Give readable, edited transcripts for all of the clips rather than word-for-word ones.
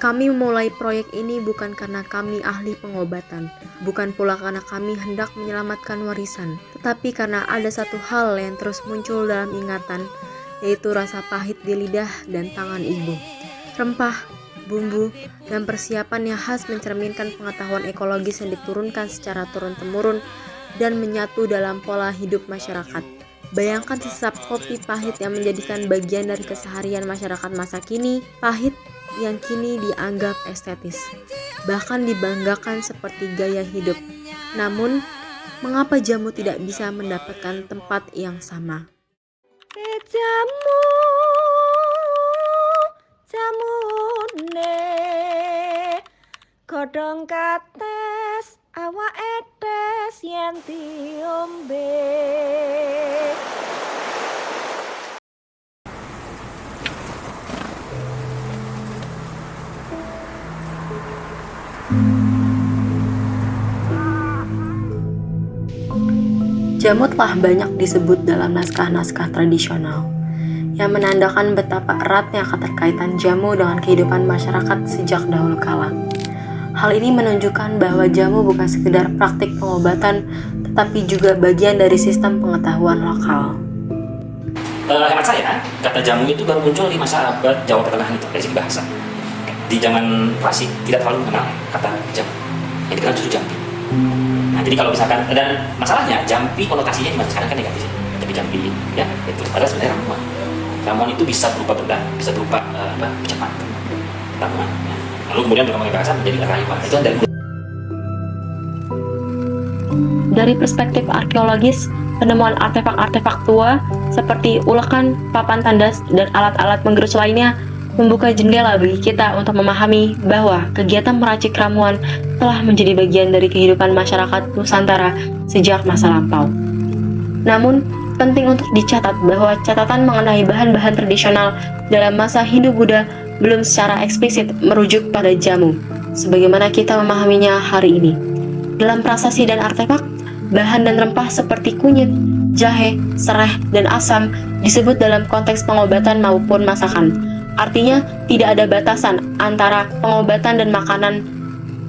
Kami memulai proyek ini bukan karena kami ahli pengobatan, bukan pula karena kami hendak menyelamatkan warisan, tetapi karena ada satu hal yang terus muncul dalam ingatan, yaitu rasa pahit di lidah dan tangan ibu. Rempah, bumbu, dan persiapan yang khas mencerminkan pengetahuan ekologis yang diturunkan secara turun-temurun dan menyatu dalam pola hidup masyarakat. Bayangkan sesap kopi pahit yang menjadikan bagian dari keseharian masyarakat masa kini, pahit yang kini dianggap estetis, bahkan dibanggakan seperti gaya hidup. Namun, mengapa jamu tidak bisa mendapatkan tempat yang sama? Jamu, jamune, godhong kates, awake tes yen diombe. Jamu telah banyak disebut dalam naskah-naskah tradisional yang menandakan betapa eratnya keterkaitan jamu dengan kehidupan masyarakat sejak dahulu kala. Hal ini menunjukkan bahwa jamu bukan sekedar praktik pengobatan, tetapi juga bagian dari sistem pengetahuan lokal. Hemat saya, kata jamu itu baru muncul di masa abad Jawa Pertengahan itu dari segi bahasa. Di zaman klasik tidak terlalu mengenal kata jamu, yang dikenal justru jampi. Nah, jadi kalau misalkan, dan masalahnya jampi konotasinya di masa sekarang kan negatif, tapi jampi ya itu padahal sebenarnya ramuan. Ramuan itu bisa berupa bedah, bisa berupa ucapan ramuan. Ya. Lalu kemudian berkembang bahasa menjadi rayuan. Itu dari perspektif arkeologis, penemuan artefak-artefak tua seperti ulekan, papan tandas, dan alat-alat penggerus lainnya membuka jendela bagi kita untuk memahami bahwa kegiatan meracik ramuan telah menjadi bagian dari kehidupan masyarakat Nusantara sejak masa lampau. Namun, penting untuk dicatat bahwa catatan mengenai bahan-bahan tradisional dalam masa Hindu-Buddha belum secara eksplisit merujuk pada jamu, sebagaimana kita memahaminya hari ini. Dalam prasasti dan artefak, bahan dan rempah seperti kunyit, jahe, serai, dan asam disebut dalam konteks pengobatan maupun masakan. Artinya, tidak ada batasan antara pengobatan dan makanan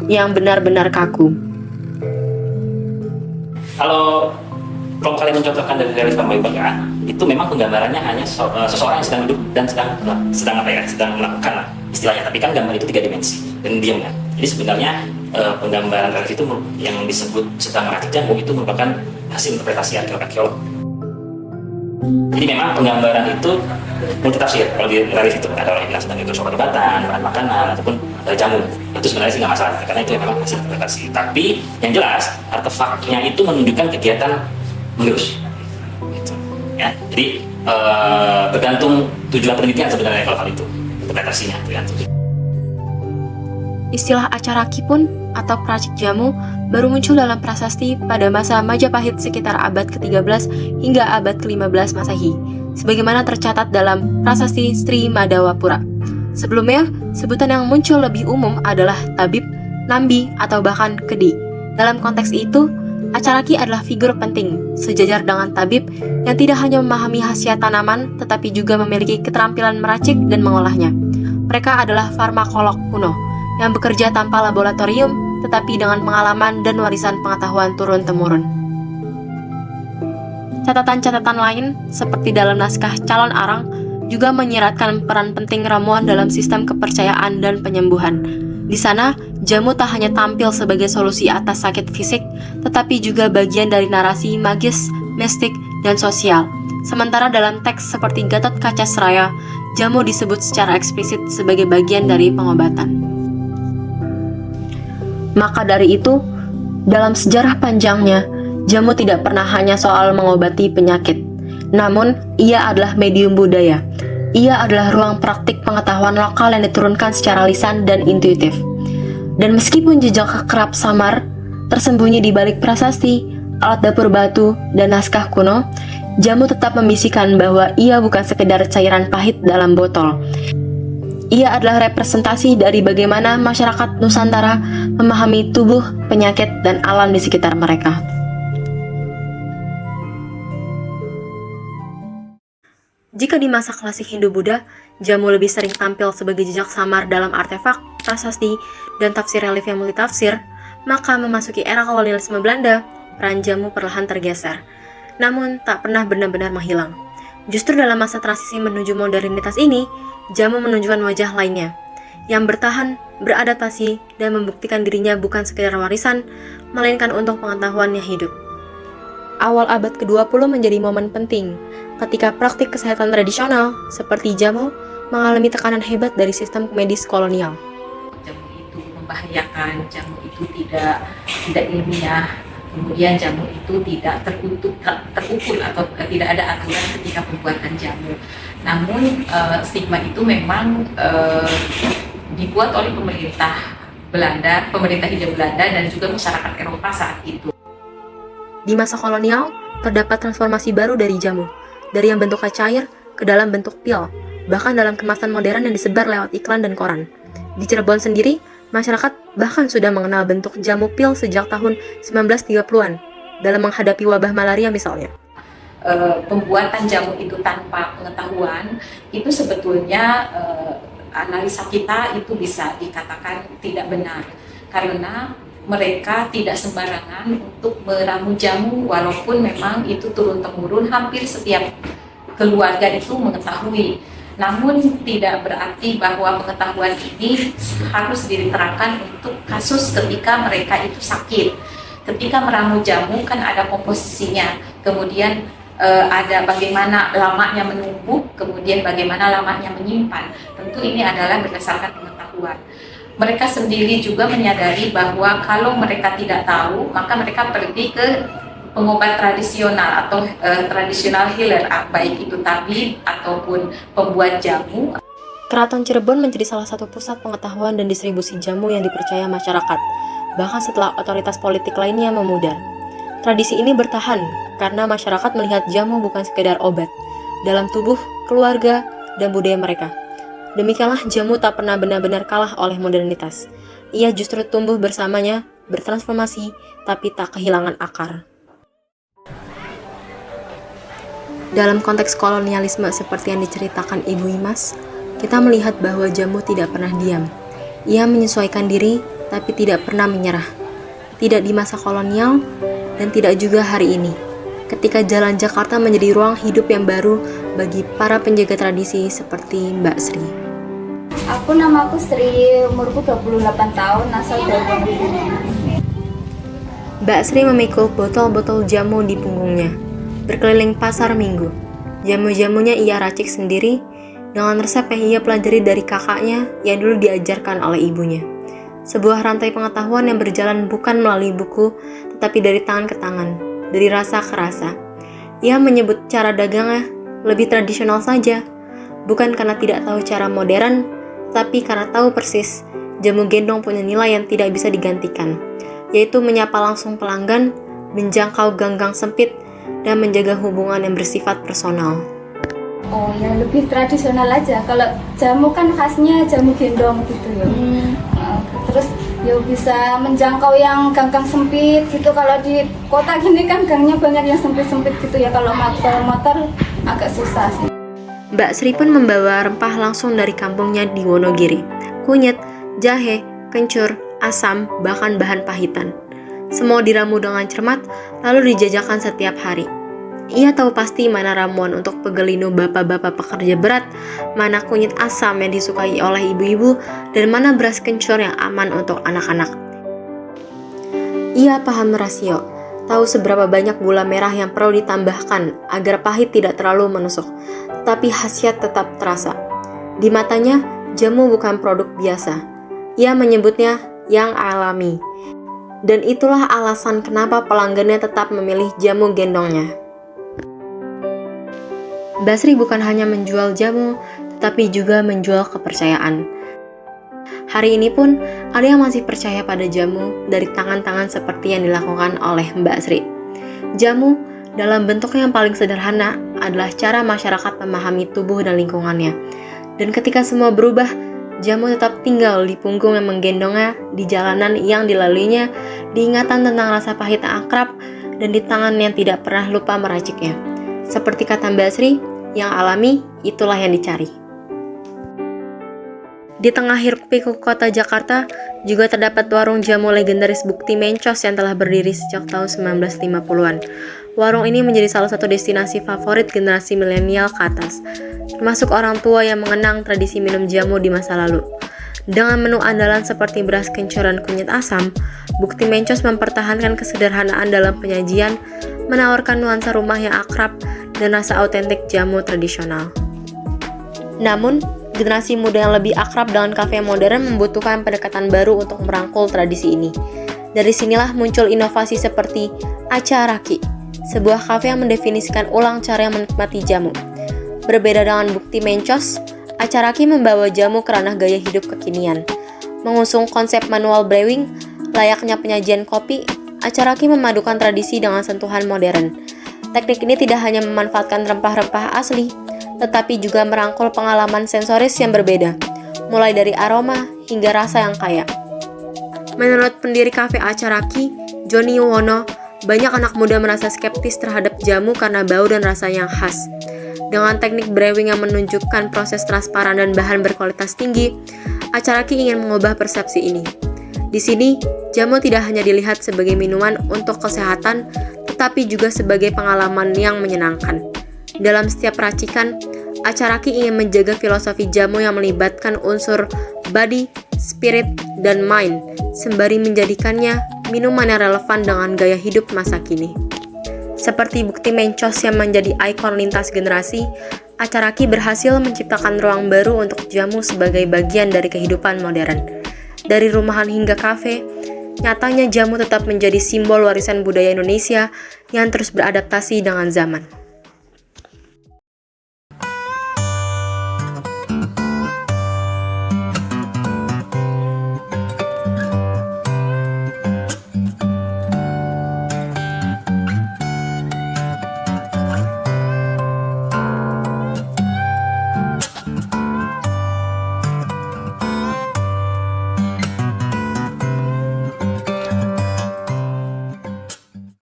yang benar-benar kaku. Kalau kalian mencontohkan dari relief Prambanan, itu memang penggambarannya hanya seseorang yang sedang duduk dan sedang melakukan lah, istilahnya. Tapi kan gambar itu 3 dimensi dan diam kan. Jadi sebenarnya penggambaran relief itu yang disebut sedang meracik jamu itu merupakan hasil interpretasi arkeolog. Jadi memang penggambaran itu multitafsir. Kalau di relief itu ada orang yang bilang sedang itu obat-obatan, bahan makanan, ataupun jamu. Itu sebenarnya sih nggak masalah, karena itu memang hasil interpretasi. Tapi yang jelas artefaknya itu menunjukkan kegiatan menggerus. Gitu. Ya, jadi tergantung tujuan penelitian sebenarnya kalau hal itu interpretasinya tergantung. Istilah acara kipun atau peracik jamu baru muncul dalam prasasti pada masa Majapahit sekitar abad ke-13 hingga abad ke-15 Masehi, sebagaimana tercatat dalam prasasti Sri Madawapura. Sebelumnya, sebutan yang muncul lebih umum adalah tabib, nambi, atau bahkan kedi. Dalam konteks itu, acaraki adalah figur penting, sejajar dengan tabib yang tidak hanya memahami khasiat tanaman, tetapi juga memiliki keterampilan meracik dan mengolahnya. Mereka adalah farmakolog kuno, yang bekerja tanpa laboratorium, tetapi dengan pengalaman dan warisan pengetahuan turun-temurun. Catatan-catatan lain, seperti dalam naskah Calon Arang, juga menyiratkan peran penting ramuan dalam sistem kepercayaan dan penyembuhan. Di sana, jamu tak hanya tampil sebagai solusi atas sakit fisik, tetapi juga bagian dari narasi magis, mistik, dan sosial. Sementara dalam teks seperti Gatot Kaca Seraya, jamu disebut secara eksplisit sebagai bagian dari pengobatan. Maka dari itu, dalam sejarah panjangnya, jamu tidak pernah hanya soal mengobati penyakit. Namun, ia adalah medium budaya. Ia adalah ruang praktik pengetahuan lokal yang diturunkan secara lisan dan intuitif. Dan meskipun jejak kerap samar, tersembunyi di balik prasasti, alat dapur batu, dan naskah kuno, jamu tetap membisikkan bahwa ia bukan sekedar cairan pahit dalam botol. Ia adalah representasi dari bagaimana masyarakat Nusantara memahami tubuh, penyakit, dan alam di sekitar mereka. Jika di masa klasik Hindu-Buddha, jamu lebih sering tampil sebagai jejak samar dalam artefak, prasasti, dan tafsir relief yang multitafsir, maka memasuki era kolonialisme Belanda, peran jamu perlahan tergeser. Namun, tak pernah benar-benar menghilang. Justru dalam masa transisi menuju modernitas ini, jamu menunjukkan wajah lainnya, yang bertahan, beradaptasi, dan membuktikan dirinya bukan sekedar warisan, melainkan untuk pengetahuan yang hidup. Awal abad ke-20 menjadi momen penting, ketika praktik kesehatan tradisional, seperti jamu, mengalami tekanan hebat dari sistem medis kolonial. Jamu itu membahayakan, jamu itu tidak ilmiah, kemudian jamu itu tidak terukur atau tidak ada aturan ketika pembuatan jamu. Namun stigma itu memang dibuat oleh pemerintah Hindia Belanda dan juga masyarakat Eropa saat itu. Di masa kolonial, terdapat transformasi baru dari jamu, dari yang bentuknya cair ke dalam bentuk pil, bahkan dalam kemasan modern yang disebar lewat iklan dan koran. Di Cirebon sendiri, masyarakat bahkan sudah mengenal bentuk jamu pil sejak tahun 1930-an, dalam menghadapi wabah malaria misalnya. Pembuatan jamu itu tanpa pengetahuan, itu sebetulnya analisa kita itu bisa dikatakan tidak benar, karena mereka tidak sembarangan untuk meramu jamu, walaupun memang itu turun-temurun, hampir setiap keluarga itu mengetahui. Namun tidak berarti bahwa pengetahuan ini harus diterapkan untuk kasus ketika mereka itu sakit. Ketika meramu jamu kan ada komposisinya, kemudian ada bagaimana lamanya menumbuk, kemudian bagaimana lamanya menyimpan. Tentu ini adalah berdasarkan pengetahuan. Mereka sendiri juga menyadari bahwa kalau mereka tidak tahu, maka mereka pergi ke pengobat tradisional atau tradisional healer, baik itu tabib ataupun pembuat jamu. Keraton Cirebon menjadi salah satu pusat pengetahuan dan distribusi jamu yang dipercaya masyarakat, bahkan setelah otoritas politik lainnya memudar. Tradisi ini bertahan karena masyarakat melihat jamu bukan sekedar obat dalam tubuh, keluarga, dan budaya mereka. Demikianlah jamu tak pernah benar-benar kalah oleh modernitas. Ia justru tumbuh bersamanya, bertransformasi, tapi tak kehilangan akar. Dalam konteks kolonialisme seperti yang diceritakan Ibu Imas, kita melihat bahwa jamu tidak pernah diam. Ia menyesuaikan diri, tapi tidak pernah menyerah. Tidak di masa kolonial, dan tidak juga hari ini, ketika jalan Jakarta menjadi ruang hidup yang baru bagi para penjaga tradisi seperti Mbak Sri. Namaku Sri, umurku 28 tahun, asal dari Wonogiri. Mbak Sri memikul botol-botol jamu di punggungnya, berkeliling pasar minggu. Jamu-jamunya ia racik sendiri dengan resep yang ia pelajari dari kakaknya yang dulu diajarkan oleh ibunya. Sebuah rantai pengetahuan yang berjalan bukan melalui buku, tetapi dari tangan ke tangan, dari rasa ke rasa. Ia menyebut cara dagangnya lebih tradisional saja, bukan karena tidak tahu cara modern, tapi karena tahu persis jamu gendong punya nilai yang tidak bisa digantikan, yaitu menyapa langsung pelanggan, menjangkau gang-gang sempit, dan menjaga hubungan yang bersifat personal. Oh ya, lebih tradisional aja. Kalau jamu kan khasnya jamu gendong gitu ya. Terus ya bisa menjangkau yang gang-gang sempit gitu. Kalau di kota gini kan gangnya banyak yang sempit-sempit gitu ya. Kalau motor agak susah sih. Mbak Sri pun membawa rempah langsung dari kampungnya di Wonogiri. Kunyit, jahe, kencur, asam, bahkan bahan pahitan. Semua diramu dengan cermat, lalu dijajakan setiap hari. Ia tahu pasti mana ramuan untuk pegelinu bapak-bapak pekerja berat, mana kunyit asam yang disukai oleh ibu-ibu, dan mana beras kencur yang aman untuk anak-anak. Ia paham rasio, tahu seberapa banyak gula merah yang perlu ditambahkan agar pahit tidak terlalu menusuk, tapi khasiat tetap terasa. Di matanya, jamu bukan produk biasa. Ia menyebutnya yang alami. Dan itulah alasan kenapa pelanggannya tetap memilih jamu gendongnya. Mbak Sri bukan hanya menjual jamu, tetapi juga menjual kepercayaan. Hari ini pun, ada yang masih percaya pada jamu dari tangan-tangan seperti yang dilakukan oleh Mbak Sri. Jamu, dalam bentuknya yang paling sederhana, adalah cara masyarakat memahami tubuh dan lingkungannya. Dan ketika semua berubah, jamu tetap tinggal di punggung yang menggendongnya, di jalanan yang dilaluinya, di ingatan tentang rasa pahit yang akrab, dan di tangan yang tidak pernah lupa meraciknya. Seperti kata Mbak Sri, yang alami, itulah yang dicari. Di tengah hiruk-pikuk kota Jakarta, juga terdapat warung jamu legendaris Bukti Mencos yang telah berdiri sejak tahun 1950-an. Warung ini menjadi salah satu destinasi favorit generasi milenial ke atas, termasuk orang tua yang mengenang tradisi minum jamu di masa lalu. Dengan menu andalan seperti beras kencur dan kunyit asam, Bukti Mencos mempertahankan kesederhanaan dalam penyajian, menawarkan nuansa rumah yang akrab dan rasa autentik jamu tradisional. Namun, generasi muda yang lebih akrab dengan kafe modern membutuhkan pendekatan baru untuk merangkul tradisi ini. Dari sinilah muncul inovasi seperti Acaraki, sebuah kafe yang mendefinisikan ulang cara menikmati jamu. Berbeda dengan Bukti Mencos, Acaraki membawa jamu ke ranah gaya hidup kekinian. Mengusung konsep manual brewing, layaknya penyajian kopi, Acaraki memadukan tradisi dengan sentuhan modern. Teknik ini tidak hanya memanfaatkan rempah-rempah asli, tetapi juga merangkul pengalaman sensoris yang berbeda, mulai dari aroma hingga rasa yang kaya. Menurut pendiri kafe Acaraki, Joni Wono, banyak anak muda merasa skeptis terhadap jamu karena bau dan rasanya yang khas. Dengan teknik brewing yang menunjukkan proses transparan dan bahan berkualitas tinggi, Acaraki ingin mengubah persepsi ini. Di sini, jamu tidak hanya dilihat sebagai minuman untuk kesehatan, tetapi juga sebagai pengalaman yang menyenangkan. Dalam setiap racikan, Acaraki ingin menjaga filosofi jamu yang melibatkan unsur body, spirit, dan mind, sembari menjadikannya minuman yang relevan dengan gaya hidup masa kini. Seperti Bukti Mencos yang menjadi ikon lintas generasi, Acaraki berhasil menciptakan ruang baru untuk jamu sebagai bagian dari kehidupan modern. Dari rumahan hingga kafe, nyatanya jamu tetap menjadi simbol warisan budaya Indonesia yang terus beradaptasi dengan zaman.